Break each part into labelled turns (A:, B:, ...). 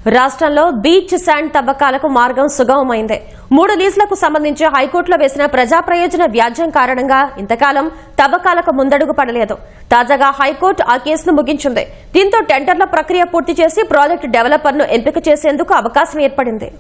A: రాష్ట్రంలో beach sand తవ్వకాలకు మార్గం సుగమమైంది. 3 లీజులకు సంబంధించి హైకోర్టులో వేసిన ప్రజా ప్రయోజన వ్యాజ్యం కారణంగా ఇంతకాలం తవ్వకాలకు ముందడుగు పడలేదు. తాజాగా హైకోర్టు ఆ కేసును ముగించింది. దీంతో టెండర్ల ప్రక్రియ పూర్తి చేసి ప్రాజెక్టు డెవలపర్ను ఎంపిక చేసేందుకు అవకాశం ఏర్పడింది.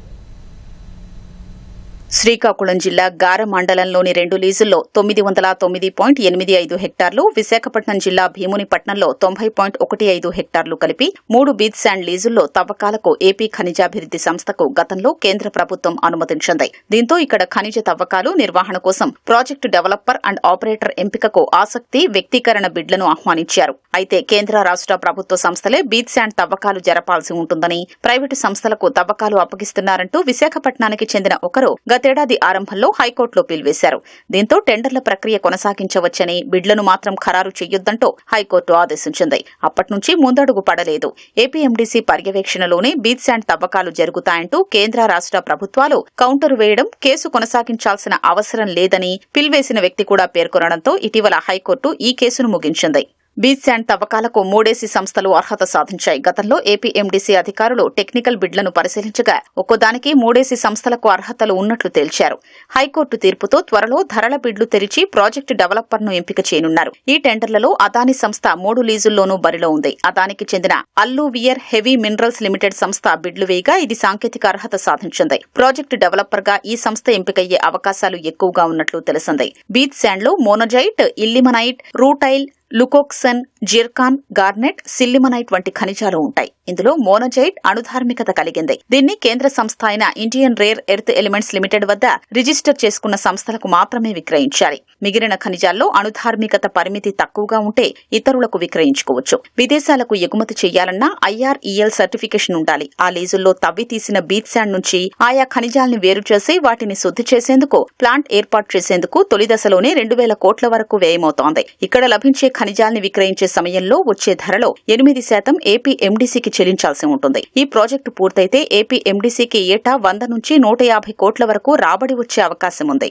B: శ్రీకాకుళం జిల్లా గార మండలంలోని 2 లీజుల్లో 909.85 హెక్టార్లు, విశాఖపట్నం జిల్లా భీమునిపట్నంలో 90.15 హెక్టార్లు కలిపి 3 బీచ్ శాండ్ లీజుల్లో తవ్వకాలకు ఏపీ ఖనిజాభివృద్ది సంస్థకు గతంలో కేంద్ర ప్రభుత్వం అనుమతించింది. దీంతో ఇక్కడ ఖనిజ తవ్వకాలు నిర్వహణ కోసం ప్రాజెక్టు డెవలపర్ అండ్ ఆపరేటర్ ఎంపికకు ఆసక్తి వ్యక్తీకరణ బిడ్లను ఆహ్వానించారు. అయితే కేంద్ర రాష్ట్ర ప్రభుత్వ సంస్థలే బీచ్ శాండ్ తవ్వకాలు జరపాల్సి ఉంటుందని, ప్రైవేటు సంస్థలకు తవ్వకాలు అప్పగిస్తున్నారంటూ విశాఖపట్నానికి చెందిన ఒకరు గతేడాది ఆరంభంలో హైకోర్టులో పిలువేశారు. దీంతో టెండర్ల ప్రక్రియ కొనసాగించవచ్చని, బిడ్లను మాత్రం ఖరారు చేయొద్దంటూ హైకోర్టు ఆదేశించింది. అప్పటి నుంచి ముందడుగు పడలేదు. ఏపీఎండీసీ పర్యవేక్షణలోనే బీచ్ శాండ్ తవ్వకాలు జరుగుతాయంటూ కేంద్ర రాష్ట్ర ప్రభుత్వాలు కౌంటరు వేయడం, కేసు కొనసాగించాల్సిన అవసరం లేదని పిలివేసిన వ్యక్తి కూడా పేర్కొనడంతో ఇటీవల హైకోర్టు ఈ కేసును ముగించింది. బీచ్ శాండ్ తవ్వకాలకు 3 సంస్థలు అర్హత సాధించాయి. గతంలో ఏపీఎండీసీ అధికారులు టెక్నికల్ బిడ్లను పరిశీలించగా ఒక్కోదానికి 3 సంస్థలకు అర్హతలు ఉన్నట్లు తేల్చారు. హైకోర్టు తీర్పుతో త్వరలో ధరల బిడ్లు తెరిచి ప్రాజెక్టు డెవలపర్ను ఎంపిక చేయనున్నారు. ఈ టెండర్లలో అదానీ సంస్థ 3 లీజుల్లోనూ బరిలో ఉంది. అదానికి చెందిన అల్లూవియర్ హెవీ మినరల్స్ లిమిటెడ్ సంస్థ బిడ్లు వేయగా ఇది సాంకేతిక అర్హత సాధించింది. ప్రాజెక్టు డెవలపర్ గా ఈ సంస్థ ఎంపికయ్యే అవకాశాలు ఎక్కువగా ఉన్నట్లు తెలిసింది. బీచ్ శాండ్లో monazite, ilmenite, rutile, leucoxene, zircon, garnet, sillimanite వంటి ఖనిజాలు ఉంటాయి. ఇందులో మోనోజైట్ అణుధార్మికత కలిగింది. దీన్ని కేంద్ర సంస్థ అయిన Indian rare earth elements limited వద్ద రిజిస్టర్ చేసుకున్న సంస్థలకు మాత్రమే విక్రయించాలి. మిగిలిన ఖనిజాల్లో అణుధార్మికత పరిమితి తక్కువగా ఉంటే ఇతరులకు విక్రయించుకోవచ్చు. విదేశాలకు ఎగుమతి చేయాలన్నా IREL సర్టిఫికేషన్ ఉండాలి. ఆ లీజుల్లో తవ్వి తీసిన బీచ్ శాండ్ నుంచి ఆయా ఖనిజాల్ని వేరు చేసి వాటిని శుద్ధి చేసేందుకు ప్లాంట్ ఏర్పాటు చేసేందుకు తొలి దశలోనే 2,000 కోట్ల వరకు వ్యయమవుతోంది. ఇక్కడ లభించే ఖనిజాల్ని విక్రయించే సమయంలో వచ్చే ధరలో 8% ఏపీఎండీసీకి చెల్లించాల్సి ఉంటుంది. ఈ ప్రాజెక్టు పూర్తయితే ఏపీఎండీసీకి ఏటా 100 నుంచి 150 కోట్ల వరకు రాబడి వచ్చే అవకాశం ఉంది.